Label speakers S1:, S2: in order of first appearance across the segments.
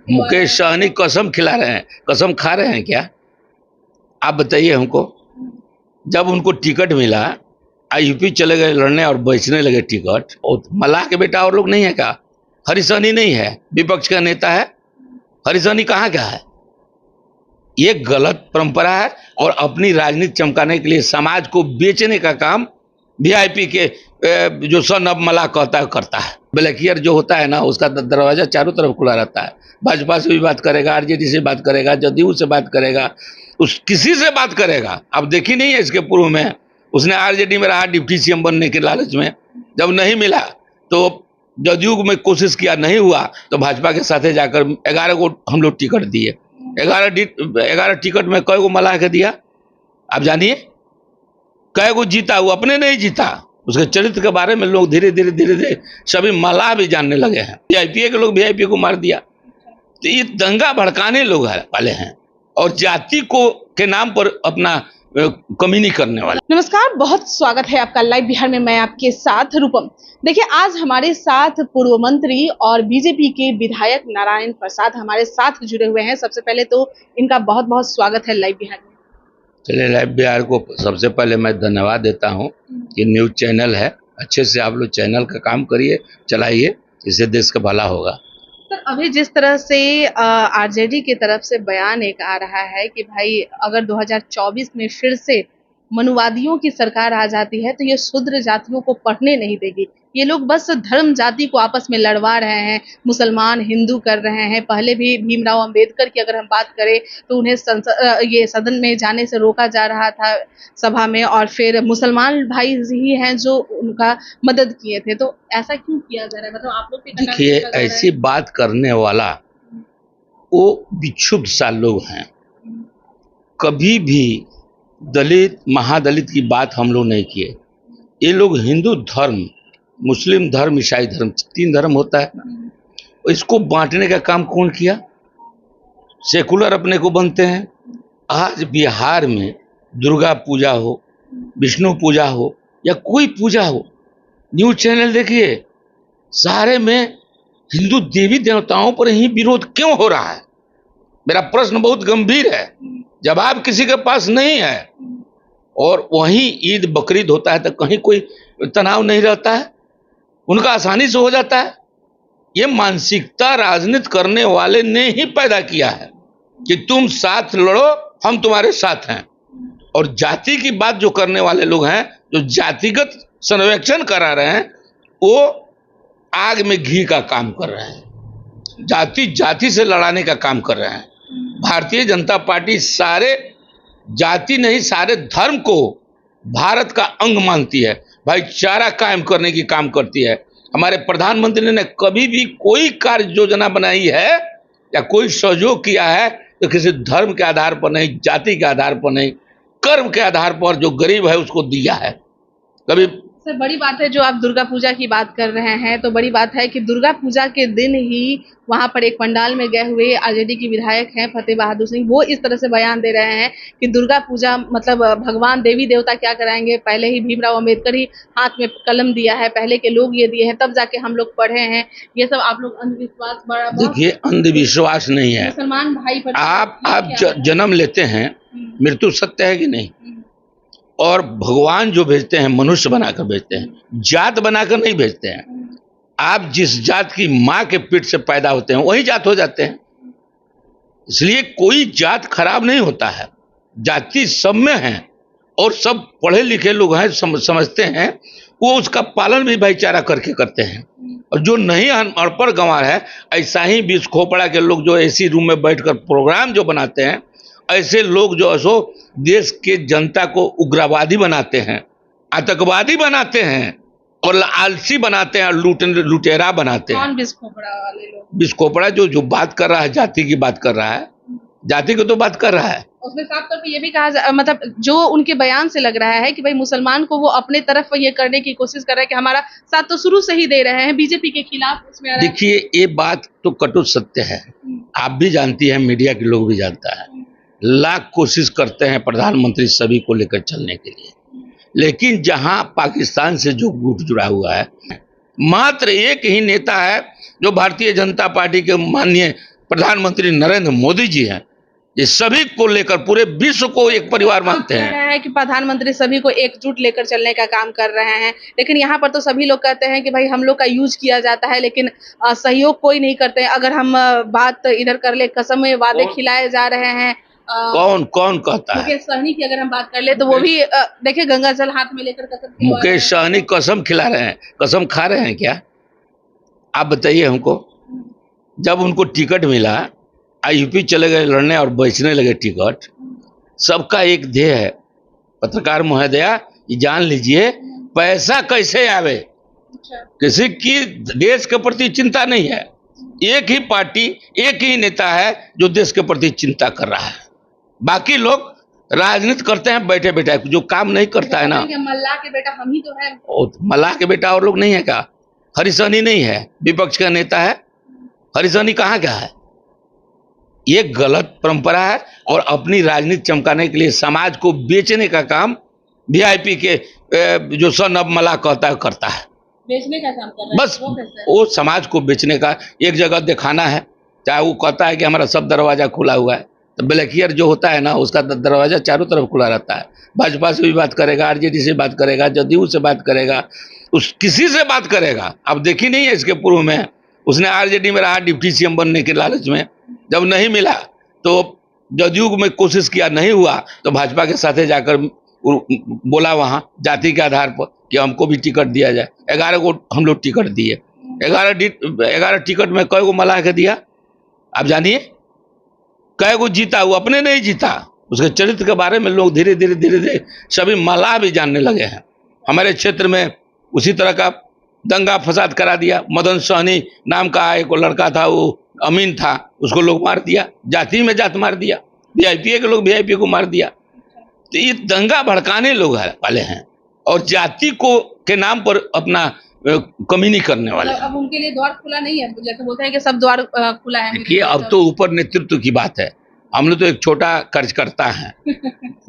S1: मुकेश सहनी कसम खिला रहे हैं, कसम खा रहे हैं क्या? आप बताइए हमको। जब उनको टिकट मिला, यूपी चले गए लड़ने और बेचने लगे टिकट। और मल्लाह के बेटा और लोग नहीं है क्या? हरीश सहनी नहीं है, विपक्ष का नेता है। हरीश सहनी कहाँ का है? ये गलत परंपरा है और अपनी राजनीति चमकाने के लिए समाज को बेचने का काम वीआईपी के जो सन अब मल्लाह कहता है करता है। ब्लैकियर जो होता है ना, उसका दरवाजा चारों तरफ खुला रहता है। भाजपा से भी बात करेगा, आरजेडी से बात करेगा, जदयू से बात करेगा, उस किसी से बात करेगा। अब देखी नहीं है इसके पूर्व में उसने आरजेडी में रहा डिप्टी सीएम बनने के लालच में, जब नहीं मिला तो जदयू में कोशिश किया, नहीं हुआ तो भाजपा के साथ जाकर 11 को हम लोग टिकट दिए। 11 टिकट में कई को मल्लाह के दिया आप जानिए? कई को जीता? वो अपने नहीं जीता। उसके चरित्र के बारे में लोग धीरे धीरे सभी मल्लाह भी जानने लगे हैं। वीआईपी के लोग वीआईपी को मार दिया। तो ये दंगा भड़काने लोग वाले हैं और जाति को के नाम पर अपना कमी नहीं करने वाले।
S2: नमस्कार, बहुत स्वागत है आपका लाइव बिहार में। मैं आपके साथ रूपम। देखिए, आज हमारे साथ पूर्व मंत्री और बीजेपी के विधायक नारायण प्रसाद हमारे साथ जुड़े हुए हैं। सबसे पहले तो इनका बहुत बहुत स्वागत है लाइव बिहार में।
S1: चलिए, लाइव बिहार को सबसे पहले मैं धन्यवाद देता हूँ। ये न्यूज चैनल है, अच्छे से आप लोग चैनल का काम करिए, चलाइए, इससे देश का भला होगा।
S2: सर, अभी जिस तरह से आरजेडी की तरफ से बयान एक आ रहा है कि भाई अगर 2024 में फिर से मनुवादियों की सरकार आ जाती है तो ये शूद्र जातियों को पढ़ने नहीं देगी। ये लोग बस धर्म जाति को आपस में लड़वा रहे हैं, मुसलमान हिंदू कर रहे हैं। पहले भी भीमराव अंबेडकर की अगर हम बात करें तो उन्हें ये सदन में जाने से रोका जा रहा था सभा में, और फिर मुसलमान भाई ही हैं जो उनका मदद किए थे। तो ऐसा क्यों किया जा रहा है? मतलब आप लोग
S1: देखिए, ऐसी बात करने वाला वो विक्षुब्ध सा लोग हैं। कभी भी दलित महादलित की बात हम लोग नहीं किए। ये लोग हिंदू धर्म, मुस्लिम धर्म, ईसाई धर्म, 3 धर्म होता है ना, इसको बांटने का काम कौन किया? सेकुलर अपने को बनते हैं। आज बिहार में दुर्गा पूजा हो, विष्णु पूजा हो या कोई पूजा हो, न्यूज चैनल देखिए, सारे में हिंदू देवी देवताओं पर ही विरोध क्यों हो रहा है? मेरा प्रश्न बहुत गंभीर है, जवाब किसी के पास नहीं है। और वहीं ईद बकरीद होता है तो कहीं कोई तनाव नहीं रहता है, उनका आसानी से हो जाता है। ये मानसिकता राजनीति करने वाले ने ही पैदा किया है कि तुम साथ लड़ो, हम तुम्हारे साथ हैं। और जाति की बात जो करने वाले लोग हैं, जो जातिगत सर्वेक्षण करा रहे हैं, वो आग में घी का काम कर रहे हैं, जाति जाति से लड़ाने का काम कर रहे हैं। भारतीय जनता पार्टी सारे जाति नहीं, सारे धर्म को भारत का अंग मानती है, भाईचारा कायम करने की काम करती है। हमारे प्रधानमंत्री ने कभी भी कोई कार्य योजना बनाई है या कोई सहयोग किया है तो किसी धर्म के आधार पर नहीं, जाति के आधार पर नहीं, कर्म के आधार पर जो गरीब है उसको दिया है। कभी
S2: सर, बड़ी बात है जो आप दुर्गा पूजा की बात कर रहे हैं, तो बड़ी बात है कि दुर्गा पूजा के दिन ही वहां पर एक पंडाल में गए हुए आरजेडी के विधायक हैं फतेह बहादुर सिंह, वो इस तरह से बयान दे रहे हैं कि दुर्गा पूजा मतलब भगवान देवी देवता क्या कराएंगे, पहले ही भीमराव अंबेडकर ही हाथ में कलम दिया है, पहले के लोग ये दिए हैं, तब जाके हम लोग पढ़े हैं। ये सब आप लोग अंधविश्वास बड़ा।
S1: देखिए, अंधविश्वास नहीं है।
S2: मुसलमान भाई पर
S1: आप जन्म लेते हैं, मृत्यु सत्य है कि नहीं? और भगवान जो भेजते हैं मनुष्य बनाकर भेजते हैं, जात बनाकर नहीं भेजते हैं। आप जिस जात की माँ के पेट से पैदा होते हैं वही जात हो जाते हैं। इसलिए कोई जात खराब नहीं होता है, जाति सब में है और सब पढ़े लिखे लोग हैं, समझते हैं, वो उसका पालन भी भाईचारा करके करते हैं। और जो नहीं अनपढ़ गंवार है, ऐसा ही बीस खोपड़ा के लोग जो एसी रूम में बैठकर प्रोग्राम जो बनाते हैं, ऐसे लोग जो सो देश के जनता को उग्रवादी बनाते हैं, आतंकवादी बनाते हैं और आलसी बनाते हैं, लुटेरा बनाते हैं।
S2: कौन बिस्कोपड़ा वाले लोग?
S1: बिस्कोपड़ा जो बात कर रहा है, जाति की बात कर रहा है, जाति को तो बात कर रहा है।
S2: उसमें साफ तौर पे ये भी कहा मतलब जो उनके बयान से लग रहा है कि भाई मुसलमान को वो अपने तरफ ये करने की कोशिश कर रहे हैं कि हमारा साथ तो शुरू से ही दे रहे हैं, बीजेपी के खिलाफ उसमें।
S1: देखिए, ये बात तो कटु सत्य है, आप भी जानती हैं, मीडिया के लोग भी जानता है। लाख कोशिश करते हैं प्रधानमंत्री सभी को लेकर चलने के लिए, लेकिन जहां पाकिस्तान से जो गुट जुड़ा हुआ है, मात्र एक ही नेता है जो भारतीय जनता पार्टी के माननीय प्रधानमंत्री नरेंद्र मोदी जी हैं, ये सभी को लेकर पूरे विश्व को एक परिवार मानते
S2: कह
S1: हैं।
S2: रहे हैं कि प्रधानमंत्री सभी को एकजुट लेकर चलने का काम कर रहे हैं, लेकिन यहाँ पर तो सभी लोग कहते हैं कि भाई हम लोग का यूज किया जाता है, लेकिन सहयोग कोई नहीं करते हैं। अगर हम बात इधर कर ले, कसमें वादे खिलाए जा रहे हैं।
S1: कौन कौन कहता है?
S2: मुकेश सहनी की अगर हम बात कर ले तो वो भी देखिए गंगा जल हाथ में लेकर कसम खिलवा रहे
S1: मुकेश सहनी कसम खिला रहे हैं, कसम खा रहे हैं क्या? आप बताइए हमको। जब उनको टिकट मिला, यूपी चले गए लड़ने और बेचने लगे टिकट। सबका एक ध्येय है, पत्रकार महोदया ये जान लीजिए, पैसा कैसे आवे,
S2: हैं।
S1: किसी की देश के प्रति चिंता नहीं है। एक ही पार्टी, एक ही नेता है जो देश के प्रति चिंता कर रहा है। बाकी लोग राजनीति करते हैं बैठे बैठे, जो काम नहीं करता है ना।
S2: मल्लाह के बेटा हम ही तो हैं।
S1: मल्लाह के बेटा और लोग नहीं है क्या? हरीश सहनी नहीं है, विपक्ष का नेता है। हरीश सहनी कहाँ का है? ये गलत परंपरा है और अपनी राजनीति चमकाने के लिए समाज को बेचने का काम वीआईपी के जो सन अब मल्लाह कहता है करता है।
S2: बेचने का काम कर रहे हैं।
S1: बस वो समाज को बेचने का एक जगह दिखाना है। चाहे वो कहता है कि हमारा सब दरवाजा खुला हुआ है, तो ब्लैकियर जो होता है ना, उसका दरवाजा चारों तरफ खुला रहता है। भाजपा से भी बात करेगा, आरजेडी से बात करेगा, जदयू से बात करेगा, उस किसी से बात करेगा। अब देखी नहीं है इसके पूर्व में उसने आरजेडी में रहा डिप्टी सीएम बनने के लालच में, जब नहीं मिला तो जदयू में कोशिश किया, नहीं हुआ तो भाजपा के साथ जाकर बोला वहां जाति के आधार पर कि हमको भी टिकट दिया जाए। 11 को हम लोग टिकट दिए। 11 टिकट में कई को मल्लाह के दिया, आप जानिए कई को जीता? वो अपने नहीं जीता, उसके चरित्र के बारे में लोग धीरे धीरे सभी मल्लाह भी जानने लगे हैं। हमारे क्षेत्र में उसी तरह का दंगा फसाद करा दिया। मदन सहनी नाम का एक लड़का था, वो अमीन था, उसको लोग मार दिया, जाति में जात मार दिया, वीआईपी के लोग वीआईपी को मार दिया। तो ये दंगा भड़काने लोग वाले हैं और जाति को के नाम पर अपना कमी नहीं करने वाले।
S2: अब उनके लिए द्वार खुला नहीं है, जैसे बोलते हैं कि सब द्वार खुला है।
S1: देखिए अब तो ऊपर नेतृत्व की बात है। हम लोग तो एक छोटा कार्यकर्ता हैं,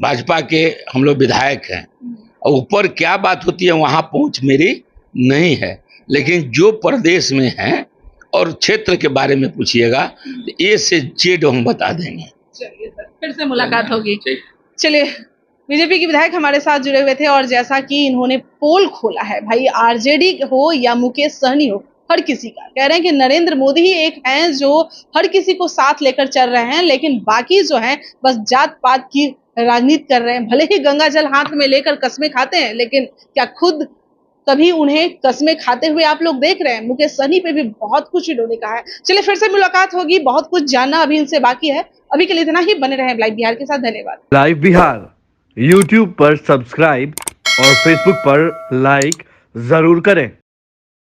S1: भाजपा के हम लोग विधायक हैं, और ऊपर क्या बात होती है वहां पहुंच मेरी नहीं है। लेकिन जो प्रदेश में है और क्षेत्र के बारे में पूछिएगा तो ए से जेड हम बता देंगे।
S2: चलिए सर, फिर से मुलाकात होगी। चलिए, बीजेपी के विधायक हमारे साथ जुड़े हुए थे और जैसा कि इन्होंने पोल खोला है, भाई आरजेडी हो या मुकेश सहनी हो, हर किसी का कह रहे हैं कि नरेंद्र मोदी ही एक हैं जो हर किसी को साथ लेकर चल रहे हैं, लेकिन बाकी जो हैं बस जात पात की राजनीति कर रहे हैं। भले ही गंगा जल हाथ में लेकर कस्में खाते हैं, लेकिन क्या खुद कभी उन्हें कस्में खाते हुए आप लोग देख रहे हैं? मुकेश सहनी पे भी बहुत कुछ इन्होंने कहा है। चलिए फिर से मुलाकात होगी, बहुत कुछ जानना अभी इनसे बाकी है। अभी के लिए इतना ही, बने रहें लाइव बिहार के साथ। धन्यवाद।
S3: लाइव बिहार यूट्यूब पर सब्सक्राइब और फेसबुक पर लाइक जरूर करें।